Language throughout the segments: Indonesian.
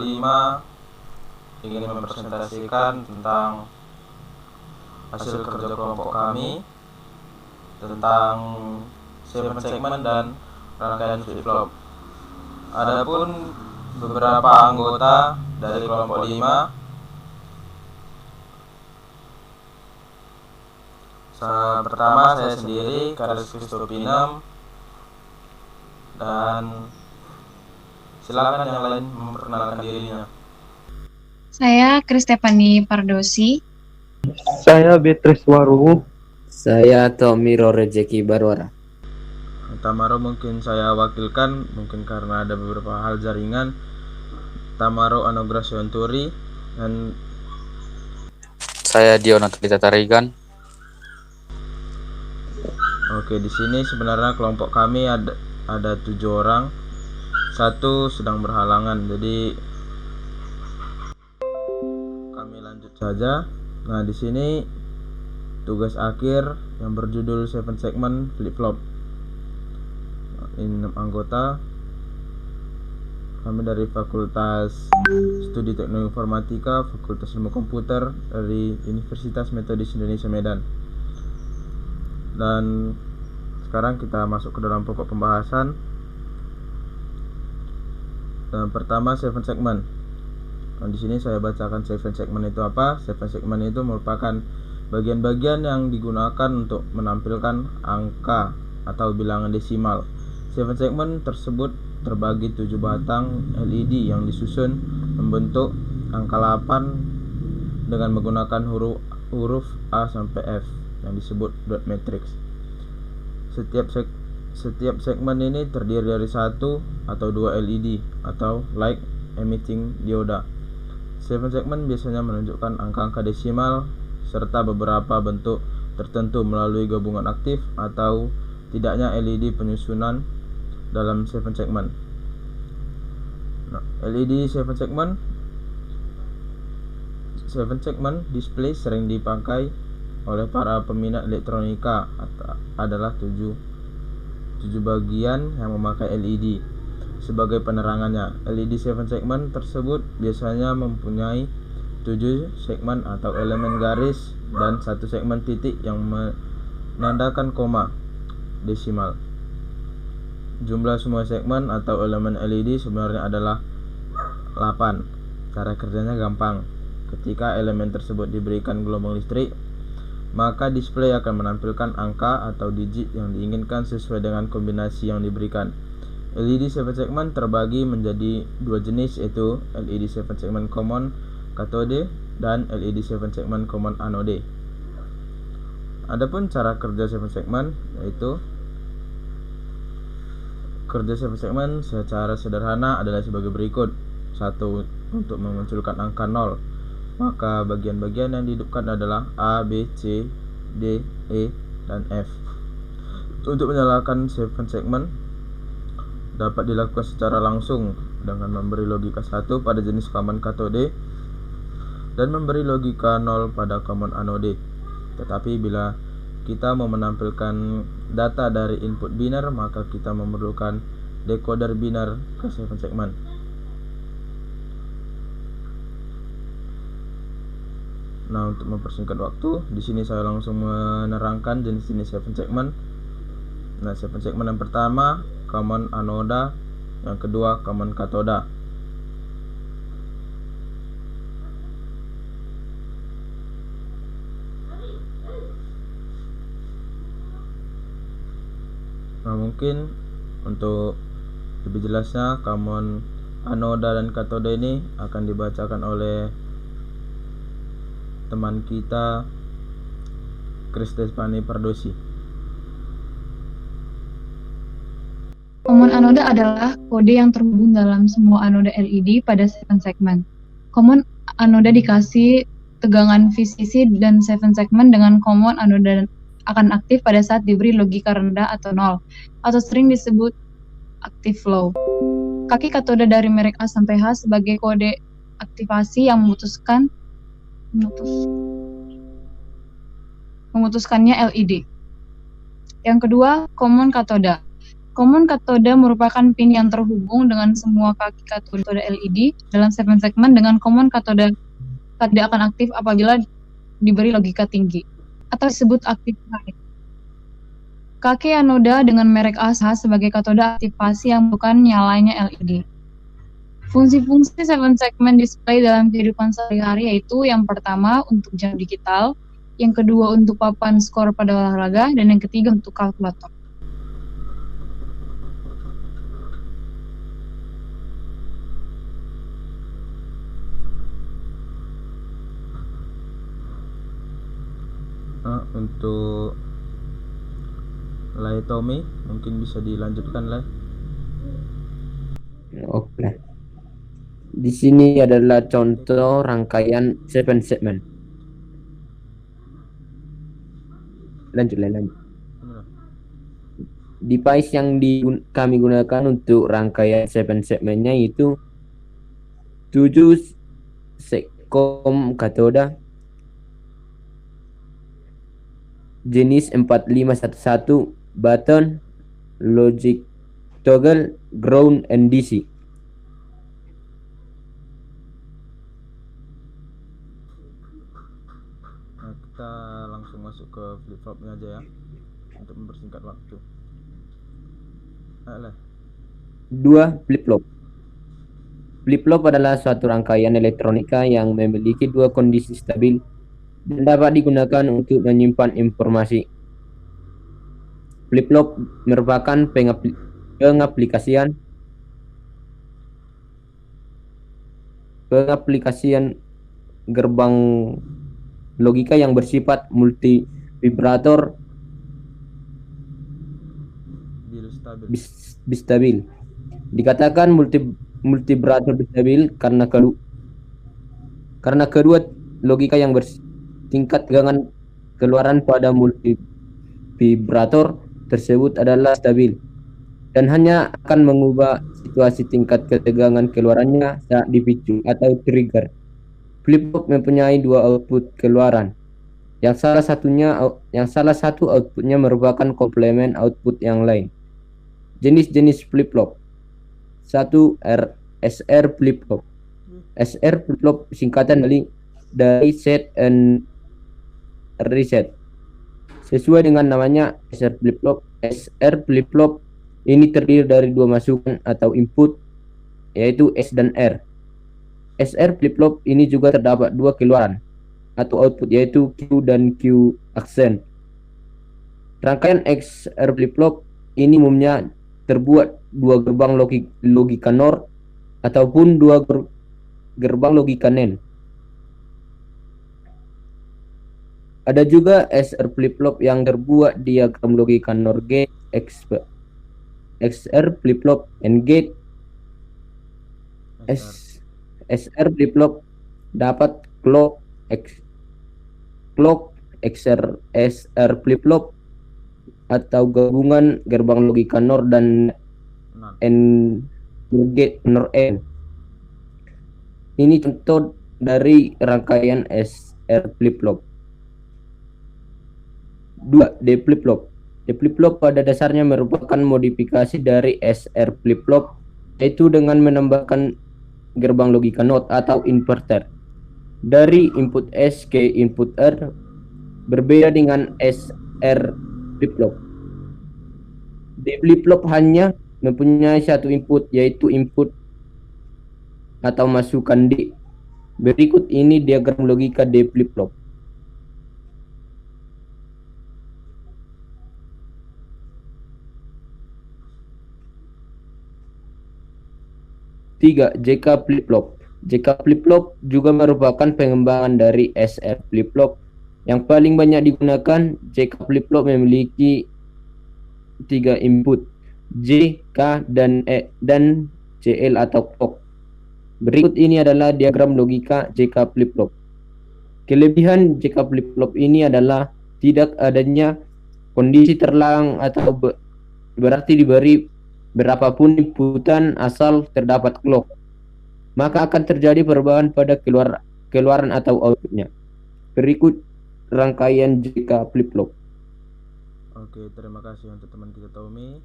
5 ingin mempresentasikan tentang hasil kerja kelompok kami tentang 7 segmen dan rangkaian flip-flop. Adapun beberapa anggota dari kelompok 5, pertama saya sendiri, Karis Kristopinem, dan silakan yang lain memperkenalkan dirinya. Saya Kristepani Pardosi. Saya Beatrice Waru. Saya Tomiro Rejeki Barwara. Tamaro mungkin saya wakilkan, mungkin karena ada beberapa hal jaringan. Tamaro Anugrah Sionturi, dan saya Diono Tulita Tarigan. Oke, di sini sebenarnya kelompok kami ada 7 orang. 1 sedang berhalangan, jadi kami lanjut saja. Nah, di sini tugas akhir yang berjudul 7 segmen flip-flop. Ini 6 anggota. Kami dari Fakultas Studi Teknologi Informatika, Fakultas Ilmu Komputer dari Universitas Metodis Indonesia Medan. Dan sekarang kita masuk ke dalam pokok pembahasan. Yang pertama, 7 segmen. Nah, di sini saya bacakan 7 segmen itu apa. 7 segmen itu merupakan bagian-bagian yang digunakan untuk menampilkan angka atau bilangan desimal. 7 segmen tersebut terbagi 7 batang LED yang disusun membentuk angka 8 dengan menggunakan huruf A sampai F yang disebut dot matrix. Setiap segmen ini terdiri dari 1 atau 2 LED atau light emitting dioda. 7 segmen biasanya menunjukkan angka-angka desimal serta beberapa bentuk tertentu melalui gabungan aktif atau tidaknya LED penyusunan dalam 7 segmen. Nah, LED 7 segmen display sering dipakai oleh para peminat elektronika adalah 7 bagian yang memakai LED sebagai penerangannya. LED 7 segmen tersebut biasanya mempunyai 7 segmen atau elemen garis dan 1 segmen titik yang menandakan koma desimal. Jumlah semua segmen atau elemen LED sebenarnya adalah 8. Cara kerjanya gampang. Ketika elemen tersebut diberikan gelombang listrik, maka display akan menampilkan angka atau digit yang diinginkan sesuai dengan kombinasi yang diberikan. LED 7 segmen terbagi menjadi 2 jenis, yaitu LED 7 segmen common cathode dan LED 7 segmen common anode. Adapun cara kerja 7 segmen, yaitu kerja 7 segmen secara sederhana adalah sebagai berikut. 1. Untuk memunculkan angka 0, maka bagian-bagian yang dihidupkan adalah A, B, C, D, E, dan F. Untuk menyalakan 7 segmen dapat dilakukan secara langsung dengan memberi logika 1 pada jenis common cathode dan memberi logika 0 pada common anode. Tetapi bila kita mau menampilkan data dari input biner, maka kita memerlukan decoder biner ke 7 segmen. Nah, untuk mempersingkat waktu, di sini saya langsung menerangkan jenis-jenis 7 segmen. Nah, 7 segmen yang pertama common anoda, yang kedua common katoda. Nah, mungkin untuk lebih jelasnya common anoda dan katoda ini akan dibacakan oleh teman kita Kristepani Pardosi. Common anoda adalah kode yang terhubung dalam semua anoda LED pada 7 segmen. Common anoda dikasih tegangan VCC dan 7 segmen dengan common anoda akan aktif pada saat diberi logika rendah atau 0, atau sering disebut active low. Kaki katoda dari merek A sampai H sebagai kode aktivasi yang memutuskannya LED. Yang kedua, common katoda. Common katoda merupakan pin yang terhubung dengan semua kaki katoda LED dalam 7 segmen dengan common katoda tidak akan aktif apabila diberi logika tinggi atau disebut aktif high. Kaki anoda dengan merek ASA sebagai katoda aktivasi yang bukan nyalanya LED. Fungsi-fungsi 7 segmen display dalam kehidupan sehari-hari yaitu yang pertama untuk jam digital, yang kedua untuk papan skor pada olahraga, dan yang ketiga untuk kalkulator. Untuk Lai Tommy mungkin bisa dilanjutkan, Lai. Oke. Di sini adalah contoh rangkaian 7 segmen. Lanjut. Device yang kami gunakan untuk rangkaian 7 segmennya itu 7 sekom katoda jenis 4511 button, logic toggle, ground, and DC. Nah, kita langsung masuk ke flip-flopnya aja ya untuk mempersingkat waktu. Ayolah. 2. Flip-flop. Flip-flop adalah suatu rangkaian elektronika yang memiliki dua kondisi stabil dan dapat digunakan untuk menyimpan informasi. Flip-flop merupakan pengaplikasian gerbang logika yang bersifat multi vibrator bistabil. Dikatakan multi vibrator bistabil karena kedua logika yang tingkat tegangan keluaran pada multi vibrator tersebut adalah stabil dan hanya akan mengubah situasi tingkat ketegangan keluarannya saat dipicu atau trigger. Flip-flop mempunyai dua output keluaran. Yang salah satu outputnya merupakan komplement output yang lain. Jenis-jenis flip-flop. 1. SR flip-flop. SR flip-flop singkatan dari set and reset. Sesuai dengan namanya SR flip-flop. SR flip-flop ini terdiri dari dua masukan atau input yaitu S dan R. SR flip-flop ini juga terdapat dua keluaran atau output yaitu Q dan Q aksen. Rangkaian XR flip-flop ini umumnya terbuat dua gerbang logika NOR ataupun dua gerbang logika NAND. Ada juga SR flip-flop yang terbuat diagram logika NOR gate, XR flip-flop and gate. SR flip-flop dapat clock SR flip-flop atau gabungan gerbang logika NOR dan gate NOR N. Ini contoh dari rangkaian SR flip-flop. 2. D flip-flop. D flip-flop pada dasarnya merupakan modifikasi dari SR flip-flop yaitu dengan menambahkan gerbang logika NOT atau inverter dari input S ke input R, berbeda dengan SR flip-flop. D flip-flop hanya mempunyai satu input yaitu input atau masukan D. Berikut ini diagram logika D flip-flop. 3. JK flip-flop. JK flip-flop juga merupakan pengembangan dari SR flip-flop. Yang paling banyak digunakan, JK flip-flop memiliki 3 input, J, K, dan E, dan CL atau clock. Berikut ini adalah diagram logika JK flip-flop. Kelebihan JK flip-flop ini adalah tidak adanya kondisi terlarang atau berarti diberi berapapun inputan asal terdapat clock, maka akan terjadi perubahan pada keluaran atau outputnya. Berikut rangkaian JK flip-flop. Oke, terima kasih untuk teman kita Tommy.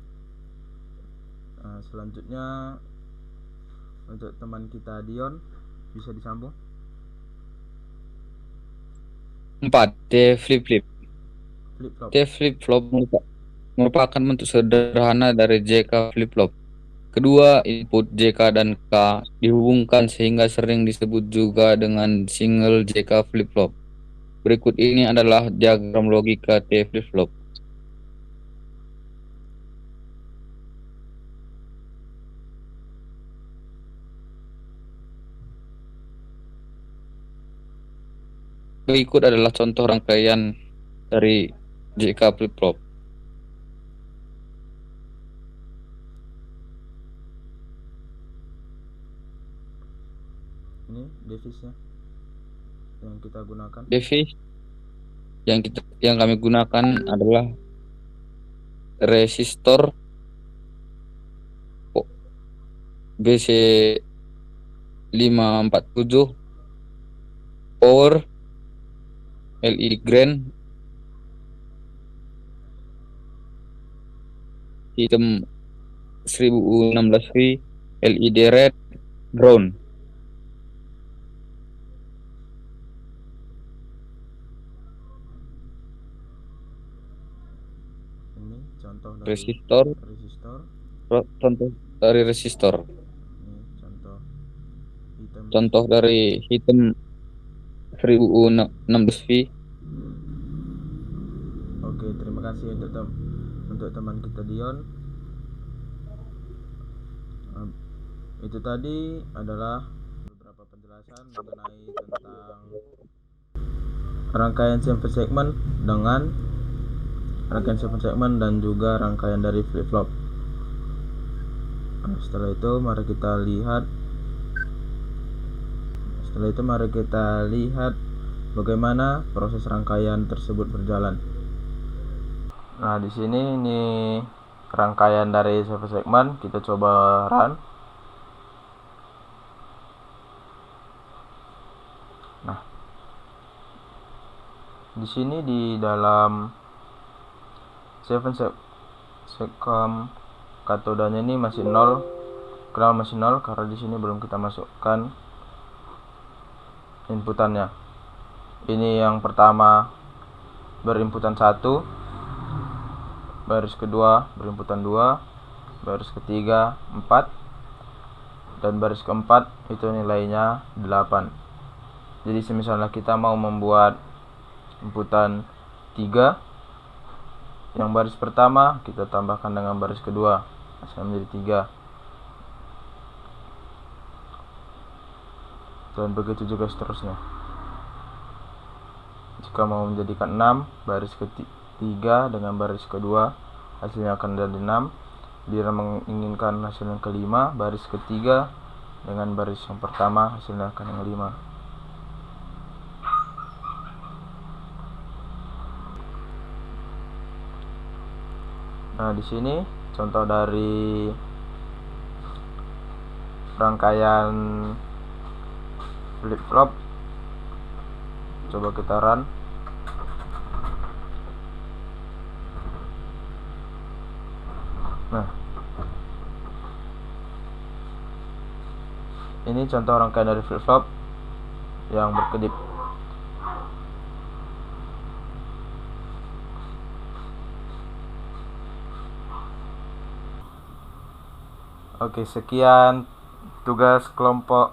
Selanjutnya untuk teman kita Dion, bisa disambung. 4. T flip-flip. Flip-flop. T flip-flop merupakan bentuk sederhana dari JK flip-flop. Kedua input JK dan K dihubungkan sehingga sering disebut juga dengan single JK flip-flop. Berikut ini adalah diagram logika T flip-flop. Berikut adalah contoh rangkaian dari JK flip-flop. Ini device-nya yang kita gunakan. Device yang kami gunakan adalah resistor BC547, power LED grand, hitam 1016V, LED red, ground. Ini contoh dari Resistor, contoh dari resistor. Ini contoh hitam. Contoh dari hitam 1016V. Oke, terima kasih untuk teman kita Dion. Itu tadi adalah beberapa penjelasan mengenai tentang rangkaian 7 segmen dengan rangkaian 7 segmen dan juga rangkaian dari flip-flop. Setelah itu mari kita lihat bagaimana proses rangkaian tersebut berjalan. Nah, di sini ini rangkaian dari 7 segmen, kita coba run. Nah, di sini di dalam 7 segmen katodanya ini masih 0. Kenapa masih 0? Karena di sini belum kita masukkan inputannya. Ini yang pertama berinputan 1, baris kedua berinputan 2, baris ketiga 4, dan baris keempat itu nilainya 8. Jadi misalnya kita mau membuat inputan 3, yang baris pertama kita tambahkan dengan baris kedua, hasilnya menjadi 3. Dan begitu juga seterusnya. Jika mau menjadikan 6, baris ketiga dengan baris kedua hasilnya akan menjadi 6. Bila menginginkan hasil yang kelima, baris ketiga dengan baris yang pertama hasilnya akan yang 5. Nah, di sini contoh dari rangkaian flip-flop. Coba kita run. Nah, ini contoh rangkaian dari flip-flop yang berkedip. Oke, sekian tugas kelompok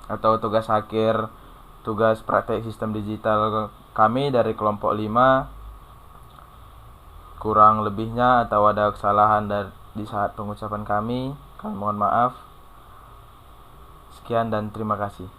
atau tugas akhir tugas praktek sistem digital kami dari kelompok 5. Kurang lebihnya atau ada kesalahan di saat pengucapan kami mohon maaf. Sekian dan terima kasih.